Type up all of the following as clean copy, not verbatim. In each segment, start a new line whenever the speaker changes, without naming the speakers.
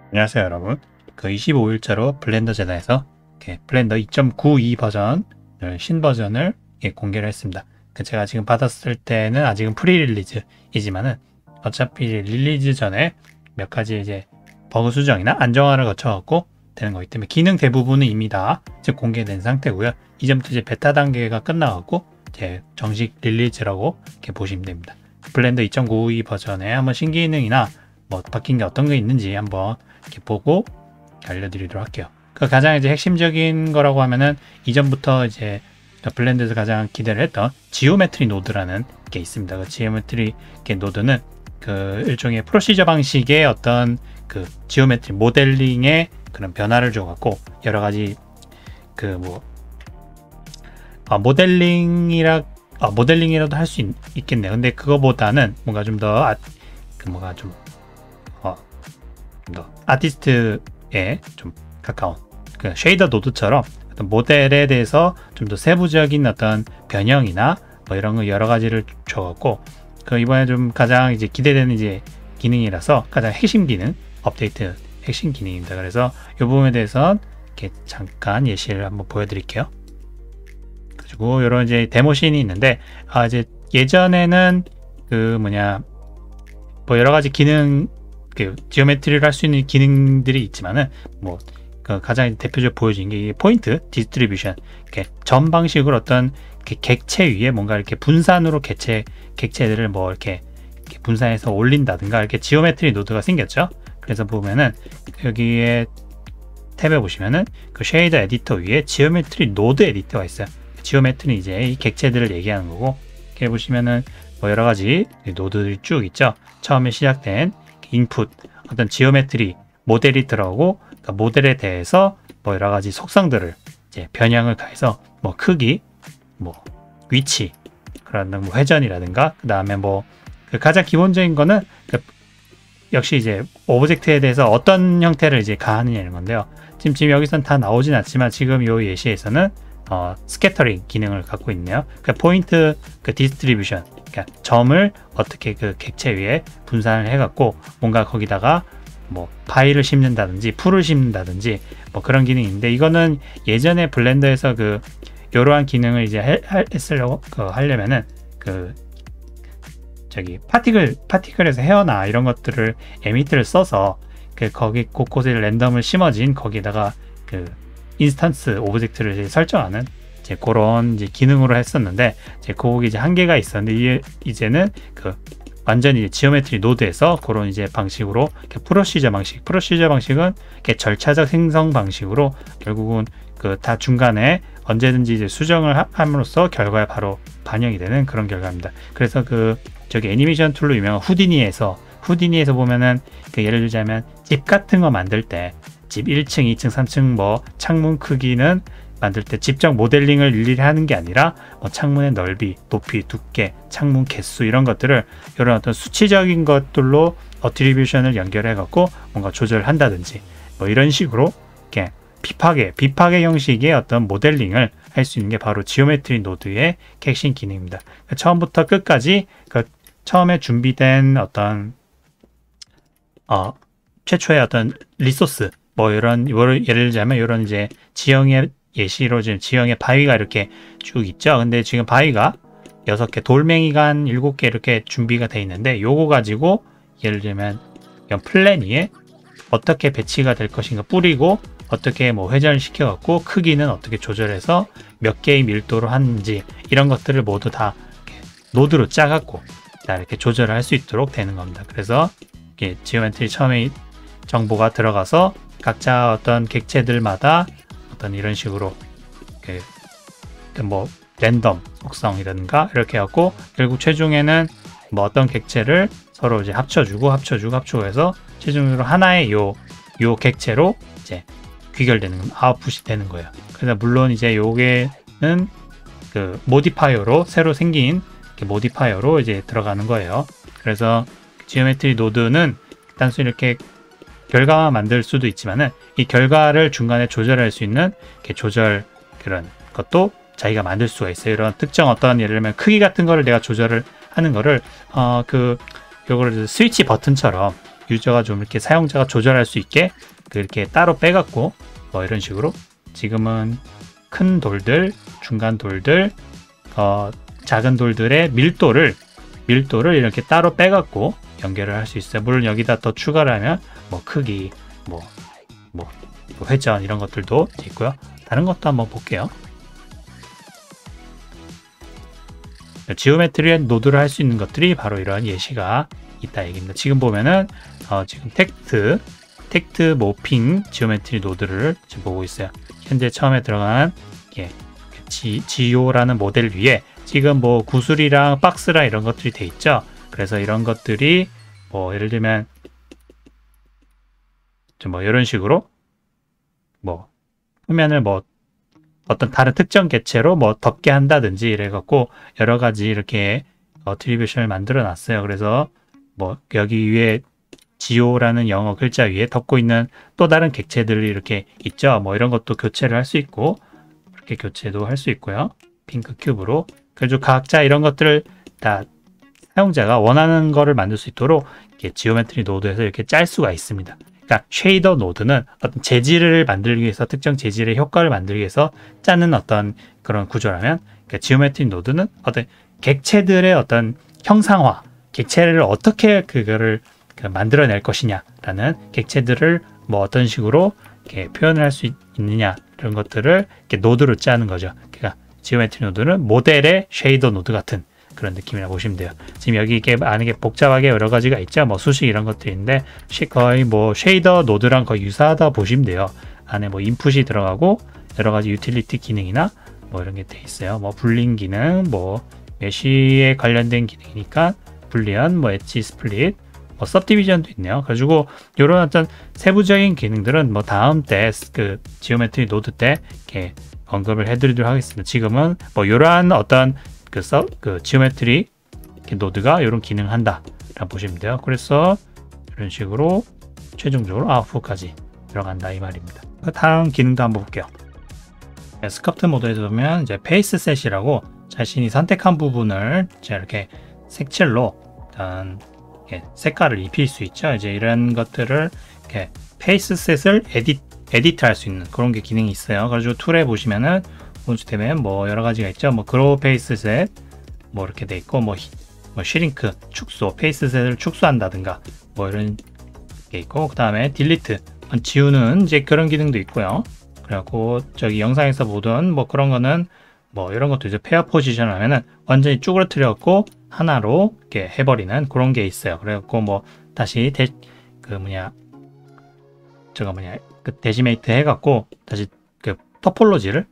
안녕하세요 여러분. 25일자로 블렌더 재단에서 블렌더 2.92 버전을 신버전을 공개를 했습니다. 제가 지금 받았을 때는 아직은 프리릴리즈이지만은 어차피 릴리즈 전에 몇 가지 이제 버그 수정이나 안정화를 거쳐갖고 되는 거기 때문에 기능 대부분은 이미 다 지금 공개된 상태고요. 이제부터 이제 베타 단계가 끝나갖고 이제 정식 릴리즈라고 이렇게 보시면 됩니다. 블렌더 2.92 버전에 한번 신기능이나 뭐 바뀐 게 어떤 게 있는지 한번 이렇게 보고 알려드리도록 할게요. 그 가장 이제 핵심적인 거라고 하면은 이전부터 이제 블렌더에서 가장 기대를 했던 지오메트리 노드라는 게 있습니다. 그 지오메트리 노드는 그 일종의 프로시저 방식의 어떤 그 지오메트리 모델링의 그런 변화를 줘갖고 여러 가지 그 뭐 모델링이라도 할 수 있겠네요. 근데 그거보다는 뭔가 좀 더 뭔가 좀 아티스트에 좀 가까운 그 쉐이더 노드처럼 어떤 모델에 대해서 좀 더 세부적인 어떤 변형이나 뭐 이런 거 여러 가지를 줘갖고 그 이번에 좀 가장 이제 기대되는 이제 기능이라서 가장 핵심 기능 업데이트 핵심 기능입니다. 그래서 이 부분에 대해서 이렇게 잠깐 예시를 한번 보여드릴게요. 그리고 이런 이제 데모씬이 있는데 이제 예전에는 그 뭐 여러 가지 기능 지오메트리를 할 수 있는 기능들이 있지만은 뭐 그 가장 대표적으로 보여진 게 포인트 디스트리뷰션 이렇게 점 방식으로 어떤 객체 위에 뭔가 이렇게 분산으로 객체들을 뭐 이렇게 분산해서 올린다든가 이렇게 지오메트리 노드가 생겼죠. 그래서 보면은 여기에 탭에 보시면은 그 쉐이더 에디터 위에 지오메트리 노드 에디터가 있어요. 지오메트리는 이제 이 객체들을 얘기하는 거고 이렇게 보시면은 뭐 여러 가지 노드들이 쭉 있죠. 처음에 시작된 인풋 어떤 지오메트리 모델이 들어오고 그 모델에 대해서 뭐 여러 가지 속성들을 이제 변형을 가해서 뭐 크기, 뭐 위치, 그런 뭐 회전이라든가 그 다음에 뭐 그 가장 기본적인 거는 역시 이제 오브젝트에 대해서 어떤 형태를 이제 가하느냐 이런 건데요. 지금 여기선 다 나오진 않지만 지금 요 예시에서는 스캐터링 기능을 갖고 있네요. 그 포인트 그 디스트리뷰션 그러니까 점을 어떻게 그 객체 위에 분산을 해갖고 뭔가 거기다가 뭐 바위를 심는다든지 풀을 심는다든지 뭐 그런 기능인데 이거는 예전에 블렌더에서 그 이러한 기능을 이제 하려면은 그 저기 파티클에서 헤어나 이런 것들을 에미트를 써서 그 거기 곳곳에 랜덤을 심어진 거기다가 그 인스턴스 오브젝트를 이제 설정하는 이제 그런 이제 기능으로 했었는데 이제 거기 이제 한계가 있었는데 이제는 그 완전히 이제 지오메트리 노드에서 그런 이제 방식으로 프로시저 방식은 이렇게 절차적 생성 방식으로 결국은 그 다 중간에 언제든지 이제 수정을 함으로써 결과에 바로 반영이 되는 그런 결과입니다. 그래서 그 저기 애니메이션 툴로 유명한 후디니에서 보면은 그 예를 들자면 집 같은 거 만들 때 집 1층, 2층, 3층 뭐 창문 크기는 만들 때 직접 모델링을 일일이 하는 게 아니라 뭐 창문의 넓이, 높이, 두께, 창문 개수 이런 것들을 이런 어떤 수치적인 것들로 어트리뷰션을 연결해 갖고 뭔가 조절한다든지 뭐 이런 식으로 이렇게 비파괴 형식의 어떤 모델링을 할 수 있는 게 바로 지오메트리 노드의 핵심 기능입니다. 처음부터 끝까지 그 처음에 준비된 어떤 최초의 어떤 리소스 뭐 이런 예를 들자면 이런 이제 지형의 예시로 지금 지형의 바위가 이렇게 쭉 있죠. 근데 지금 바위가 6개, 돌멩이가 한 7개 이렇게 준비가 돼 있는데 요거 가지고 예를 들면 이런 플랜 위에 어떻게 배치가 될 것인가 뿌리고 어떻게 뭐 회전을 시켜갖고 크기는 어떻게 조절해서 몇 개의 밀도로 하는지 이런 것들을 모두 다 노드로 짜갖고 이렇게 조절을 할 수 있도록 되는 겁니다. 그래서 이게 지오메트리 처음에 정보가 들어가서 각자 어떤 객체들마다 어떤 이런 식으로 뭐 랜덤 속성이라든가 이렇게 해갖고 결국 최종에는 뭐 어떤 객체를 서로 이제 합쳐주고 해서 최종적으로 하나의 요 객체로 이제 귀결되는 아웃풋이 되는 거예요. 그래서 물론 이제 요게는 그 모디파이어로 새로 생긴 모디파이어로 이제 들어가는 거예요. 그래서 지오메트리 노드는 단순히 이렇게 결과만 만들 수도 있지만은 이 결과를 중간에 조절할 수 있는 조절 그런 것도 자기가 만들 수가 있어요. 이런 특정 어떤 예를 들면 크기 같은 거를 내가 조절을 하는 거를 요거를 스위치 버튼처럼 유저가 좀 이렇게 사용자가 조절할 수 있게 그렇게 따로 빼갖고 뭐 이런 식으로 지금은 큰 돌들, 중간 돌들, 작은 돌들의 밀도를 이렇게 따로 빼갖고 연결을 할 수 있어요. 물론 여기다 더 추가를 하면 뭐 크기, 뭐 회전 이런 것들도 있고요. 다른 것도 한번 볼게요. 지오메트리의 노드를 할 수 있는 것들이 바로 이런 예시가 있다 얘기입니다. 지금 보면은 지금 텍트 모핑 지오메트리 노드를 지금 보고 있어요. 현재 처음에 들어간 지오라는 모델 위에 지금 뭐 구슬이랑 박스랑 이런 것들이 돼 있죠. 그래서 이런 것들이 뭐 예를 들면 좀 뭐 이런 식으로 뭐 화면을 뭐 어떤 다른 특정 객체로 뭐 덮게 한다든지 이래갖고 여러 가지 이렇게 어트리뷰션을 만들어 놨어요. 그래서 뭐 여기 위에 지오라는 영어 글자 위에 덮고 있는 또 다른 객체들이 이렇게 있죠. 뭐 이런 것도 교체를 할 수 있고 이렇게 교체도 할 수 있고요. 핑크 큐브로. 그래서 각자 이런 것들을 다 사용자가 원하는 거를 만들 수 있도록 이렇게 지오메트리 노드에서 이렇게 짤 수가 있습니다. 그러니까 쉐이더 노드는 어떤 재질을 만들기 위해서 특정 재질의 효과를 만들기 위해서 짜는 어떤 그런 구조라면 그러니까 지오메트리 노드는 어떤 객체들의 어떤 형상화, 객체를 어떻게 그거를 만들어낼 것이냐라는 객체들을 뭐 어떤 식으로 이렇게 표현을 할 수 있느냐 이런 것들을 이렇게 노드로 짜는 거죠. 그러니까 지오메트리 노드는 모델의 쉐이더 노드 같은 그런 느낌이라고 보시면 돼요. 지금 여기 이게 안에 복잡하게 여러 가지가 있죠. 뭐 수식 이런 것들이 있는데 거의 뭐 쉐이더 노드랑 거의 유사하다 보시면 돼요. 안에 뭐 인풋이 들어가고 여러 가지 유틸리티 기능이나 뭐 이런 게 돼 있어요. 뭐 불린 기능, 뭐 메쉬에 관련된 기능이니까 불리언, 뭐 엣지 스플릿, 뭐 서브디비전도 있네요. 그래가지고 이런 어떤 세부적인 기능들은 뭐 다음 때 그 지오메트리 노드 때 이렇게 언급을 해드리도록 하겠습니다. 지금은 뭐 이러한 어떤 그 지오메트리 노드가 이런 기능을 한다 라고 보시면 돼요. 그래서 이런 식으로 최종적으로 아웃풋까지 들어간다 이 말입니다. 다음 기능도 한번 볼게요. 스커프트 모드에서 보면 이제 페이스 셋이라고 자신이 선택한 부분을 이렇게 색칠로 일단 색깔을 입힐 수 있죠. 이제 이런 것들을 이렇게 페이스 셋을 에디트 할 수 있는 그런 게 기능이 있어요. 그래서 툴에 보시면은 오른쪽 탭에 뭐 여러 가지가 있죠. 뭐 그로우 페이스 셋 뭐 이렇게 돼 있고 뭐 슈링크 축소 페이스 셋을 축소한다든가 뭐 이런 게 있고 그 다음에 딜리트 지우는 이제 그런 기능도 있고요. 그래갖고 저기 영상에서 보던 뭐 그런 거는 뭐 이런 것도 이제 페어 포지션 하면은 완전히 쭈그러뜨려 갖고 하나로 이렇게 해버리는 그런 게 있어요. 그래갖고 뭐 다시 데시메이트 해갖고 다시 그 토폴로지를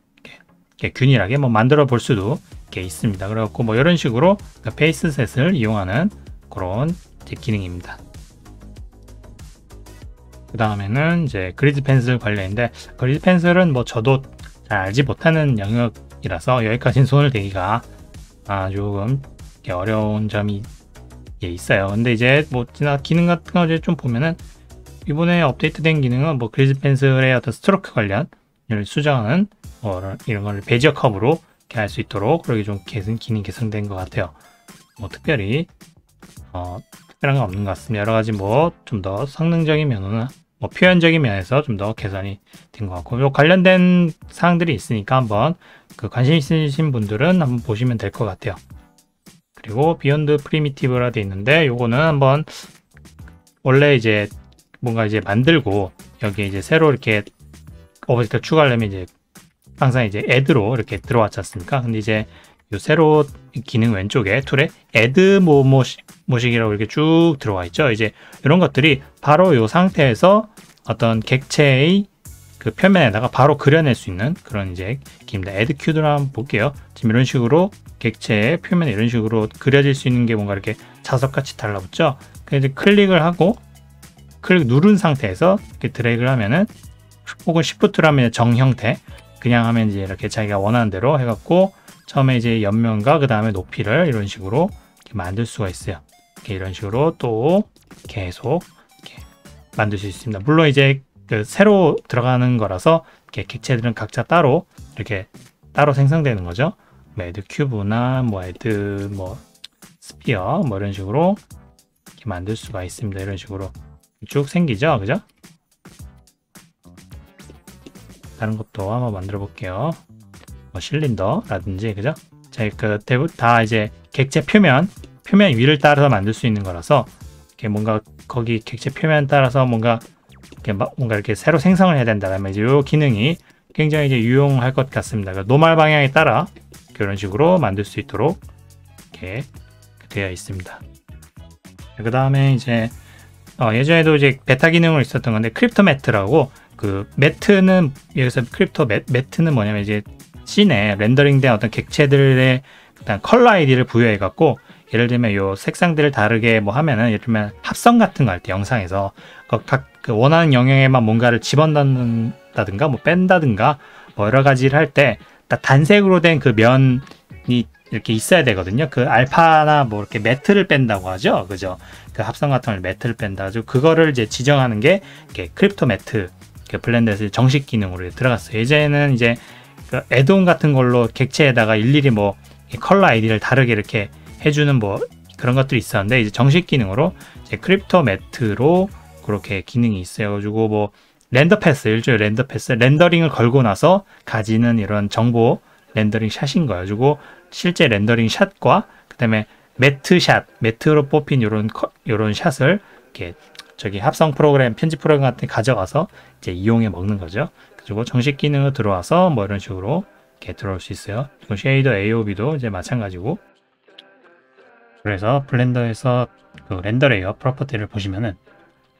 이렇게 균일하게 뭐 만들어 볼 수도 이렇게 있습니다. 그래갖고 뭐 이런 식으로 페이스 셋을 이용하는 그런 기능입니다. 그 다음에는 이제 그리드 펜슬 관련인데 그리드 펜슬은 뭐 저도 잘 알지 못하는 영역이라서 여기까지는 손을 대기가 조금 어려운 점이 있어요. 근데 이제 뭐 기능 같은 거 좀 보면은 이번에 업데이트된 기능은 뭐 그리드 펜슬의 어떤 스트로크 관련을 수정하는 이런 걸 베지어 컵으로 이렇게 할 수 있도록 그렇게 좀 기능 개선된 것 같아요. 뭐 특별히 특별한 건 없는 것 같습니다. 여러 가지 뭐 좀 더 성능적인 면이나 뭐 표현적인 면에서 좀 더 개선이 된 것 같고 요 관련된 사항들이 있으니까 한번 관심 있으신 분들은 한번 보시면 될 것 같아요. 그리고 비욘드 프리미티브라 돼 있는데 요거는 한번 원래 이제 뭔가 이제 만들고 여기에 이제 새로 이렇게 오브젝트를 추가하려면 이제 항상 이제 add로 이렇게 들어왔지 않습니까? 근데 이제 요 새로 기능 왼쪽에 툴에 add 모식이라고 이렇게 쭉 들어와 있죠. 이제 이런 것들이 바로 요 상태에서 어떤 객체의 그 표면에다가 바로 그려낼 수 있는 그런 이제 기입니다. add 큐드를 한번 볼게요. 지금 이런 식으로 객체의 표면에 이런 식으로 그려질 수 있는 게 뭔가 이렇게 자석같이 달라붙죠. 그래서 클릭을 하고 클릭 누른 상태에서 이렇게 드래그를 하면은 혹은 Shift를 하면 정 형태 그냥 하면 이제 이렇게 자기가 원하는 대로 해갖고 처음에 이제 옆면과 그 다음에 높이를 이런 식으로 이렇게 만들 수가 있어요. 이렇게 이런 식으로 또 계속 이렇게 만들 수 있습니다. 물론 이제 그 새로 들어가는 거라서 이렇게 객체들은 각자 따로 이렇게 따로 생성되는 거죠. 애드 큐브나 뭐 애드 뭐 스피어 뭐 이런 식으로 이렇게 만들 수가 있습니다. 이런 식으로 쭉 생기죠, 그죠? 다른 것도 한번 만들어 볼게요. 뭐 실린더라든지, 그죠? 자, 그 대부분 다 이제 객체 표면 위를 따라서 만들 수 있는 거라서 이렇게 뭔가 거기 객체 표면 따라서 뭔가 이렇게 새로 생성을 해야 된다면 이제 이 기능이 굉장히 이제 유용할 것 같습니다. 그러니까 노멀 방향에 따라 이런 식으로 만들 수 있도록 이렇게 되어 있습니다. 그 다음에 이제 예전에도 이제 베타 기능으로 있었던 건데 크립토 매트라고, 그 매트는 여기서 크립토 매트는 뭐냐면 이제 씬에 렌더링된 어떤 객체들의 일단 컬러 아이디를 부여해 갖고, 예를 들면 요 색상들을 다르게 뭐 하면은, 예를 들면 합성 같은 거 할 때 영상에서 각 그 원하는 영역에만 뭔가를 집어넣는다든가 뭐 뺀다든가 뭐 여러 가지를 할 때 단색으로 된 그 면이 이렇게 있어야 되거든요. 그 알파나 뭐 이렇게 매트를 뺀다고 하죠, 그죠? 그 합성 같은 걸 매트를 뺀다. 그거를 이제 지정하는 게 이렇게 크립토 매트, 그 블렌더에서 정식 기능으로 들어갔어요. 예전에는 이제 그 애드온 같은 걸로 객체에다가 일일이 뭐 컬러 아이디를 다르게 이렇게 해주는 뭐 그런 것들이 있었는데, 이제 정식 기능으로 이제 크립토 매트로 그렇게 기능이 있어요. 가지고 뭐 렌더 패스, 일종의 렌더 패스, 렌더링을 걸고 나서 가지는 이런 정보 렌더링 샷인 거예요. 가지고 실제 렌더링 샷과 그다음에 매트로 뽑힌 요런 샷을 이렇게 저기 합성 프로그램, 편집 프로그램 같은 데 가져가서 이제 이용해 먹는 거죠. 그리고 정식 기능으로 들어와서 뭐 이런 식으로 이렇게 들어올 수 있어요. 그리고 쉐이더 AOB도 이제 마찬가지고. 그래서 블렌더에서 그 렌더 레이어 프로퍼티를 보시면은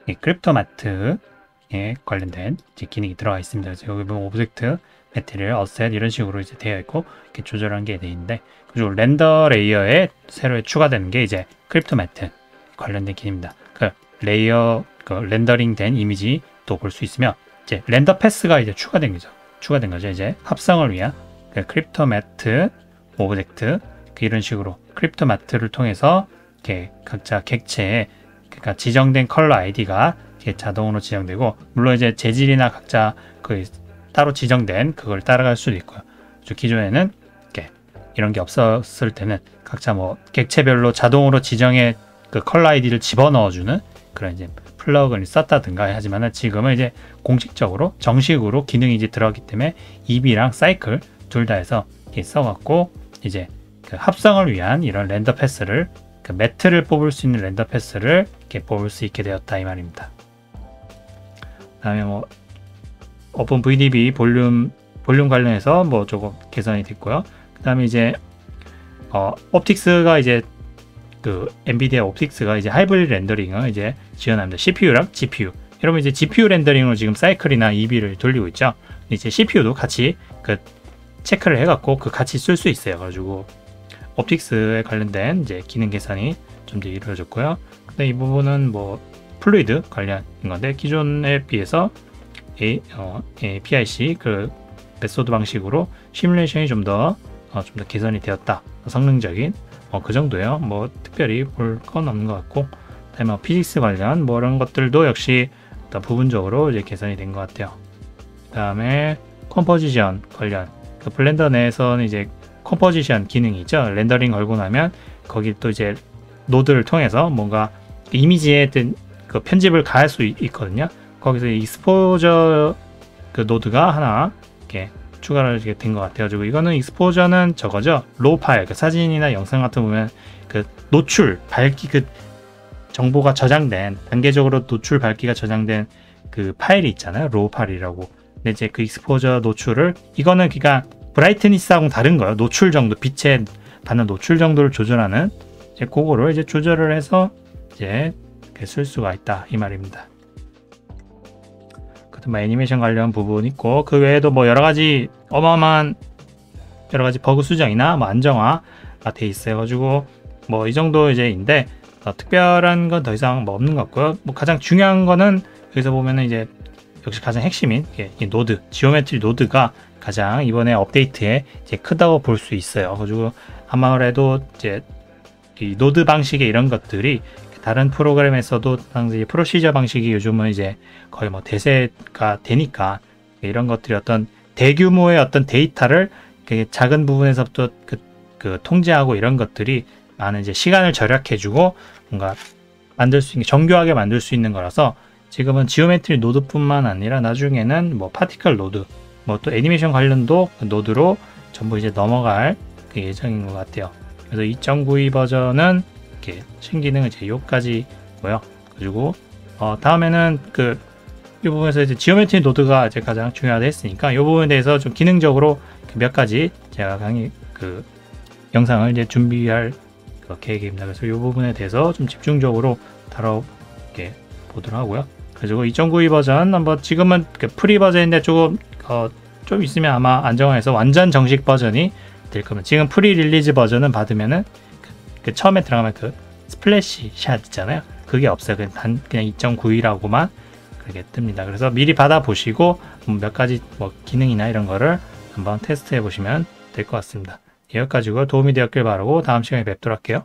이 크립토 매트에 관련된 이제 기능이 들어가 있습니다. 그래서 여기 보면 오브젝트, 매트리얼, 어셋 이런 식으로 이제 되어 있고, 이렇게 조절한 게 되어 있는데, 그리고 렌더 레이어에 새로 추가되는 게 이제 크립토 매트 관련된 기능입니다. 그 레이어, 그 렌더링 된 이미지도 볼 수 있으며, 이제 렌더 패스가 이제 추가된 거죠. 이제 합성을 위한 그 크립토 매트, 오브젝트, 이런 식으로 크립토 매트를 통해서 이렇게 각자 객체에 그러니까 지정된 컬러 아이디가 자동으로 지정되고, 물론 이제 재질이나 각자 그 따로 지정된 그걸 따라갈 수도 있고요. 기존에는 이렇게 이런 게 없었을 때는 각자 뭐 객체별로 자동으로 지정의 그 컬러 아이디를 집어넣어주는 그런 이제 플러그를 썼다든가 하지만은, 지금은 이제 공식적으로 정식으로 기능이 이제 들어가기 때문에 EB랑 사이클 둘 다 해서 이렇게 써갖고 이제 그 합성을 위한 이런 렌더 패스를, 그 매트를 뽑을 수 있는 렌더 패스를 이렇게 뽑을 수 있게 되었다 이 말입니다. 그다음에 뭐 오픈 VDB 볼륨 관련해서 뭐 조금 개선이 됐고요. 그다음에 이제 옵틱스가 이제 그 엔비디아 옵틱스가 이제 하이브리드 렌더링을 이제 지원합니다. CPU랑 GPU. 여러분 이제 GPU 렌더링으로 지금 사이클이나 EB를 돌리고 있죠. 이제 CPU도 같이 그 체크를 해갖고 그 같이 쓸 수 있어요. 가지고 옵틱스에 관련된 이제 기능 개선이 좀 더 이루어졌고요. 근데 이 부분은 뭐 플루이드 관련인 건데, 기존에 비해서 PIC 그 메소드 방식으로 시뮬레이션이 좀 더 개선이 되었다. 성능적인 그 정도예요. 뭐 특별히 볼 건 없는 것 같고, 그다음에 뭐 피직스 관련 뭐 이런 것들도 역시 부분적으로 이제 개선이 된 것 같아요. 그다음에 컴포지션 관련, 그 블렌더 내에서는 이제 컴포지션 기능이 있죠. 렌더링 걸고 나면 거기 또 이제 노드를 통해서 뭔가 이미지에 그 편집을 가할 수 있거든요. 거기서 익스포저 그 노드가 하나 이렇게 추가를 된 것 같아요. 그리고 이거는 익스포저는 저거죠. 로우 파일, 그 사진이나 영상 같은 거 보면 그 노출, 밝기, 그 정보가 저장된, 단계적으로 노출 밝기가 저장된 그 파일이 있잖아요. 로우 파일이라고. 근데 이제 그 익스포저 노출을, 이거는 그러니까 브라이트니스하고는 다른 거예요. 노출 정도, 빛에 받는 노출 정도를 조절하는, 이제 그거를 이제 조절을 해서 이제 쓸 수가 있다 이 말입니다. 뭐 애니메이션 관련 부분 있고, 그 외에도 뭐 여러 가지 어마어마한 여러 가지 버그 수정이나 뭐 안정화가 돼 있어요. 가지고 뭐 이 정도 이제인데 특별한 건 더 이상 뭐 없는 것 같고요. 뭐 가장 중요한 거는 여기서 보면은 이제 역시 가장 핵심인 이 노드, 지오메트리 노드가 가장 이번에 업데이트에 이제 크다고 볼 수 있어요. 가지고 아무래도 이제 이 노드 방식의 이런 것들이 다른 프로그램에서도 당시 프로시저 방식이 요즘은 이제 거의 뭐 대세가 되니까, 이런 것들이 어떤 대규모의 어떤 데이터를 작은 부분에서부터 그 통제하고 이런 것들이 많은 이제 시간을 절약해주고 뭔가 만들 수 있는, 정교하게 만들 수 있는 거라서 지금은 지오메트리 노드뿐만 아니라 나중에는 뭐 파티클 노드, 뭐 또 애니메이션 관련도 노드로 전부 이제 넘어갈 그 예정인 것 같아요. 그래서 2.92 버전은 이렇게 신기능은 이제 요까지고요. 그리고 다음에는 이 부분에서 이제 지오메트리 노드가 이제 가장 중요하다 했으니까 이 부분에 대해서 좀 기능적으로 몇 가지 제가 영상을 이제 준비할 계획입니다. 그래서 이 부분에 대해서 좀 집중적으로 다뤄보게 보도록 하고요. 그리고 2.92 버전 한번 지금은 프리 버전인데 조금 좀 있으면 아마 안정화해서 완전 정식 버전이 될 겁니다. 지금 프리 릴리즈 버전은 받으면은 처음에 들어가면 스플래시 샷 있잖아요. 그게 없어요. 그냥 2.92라고만 그렇게 뜹니다. 그래서 미리 받아보시고 몇 가지 뭐 기능이나 이런 거를 한번 테스트해 보시면 될 것 같습니다. 여기까지고 도움이 되었길 바라고 다음 시간에 뵙도록 할게요.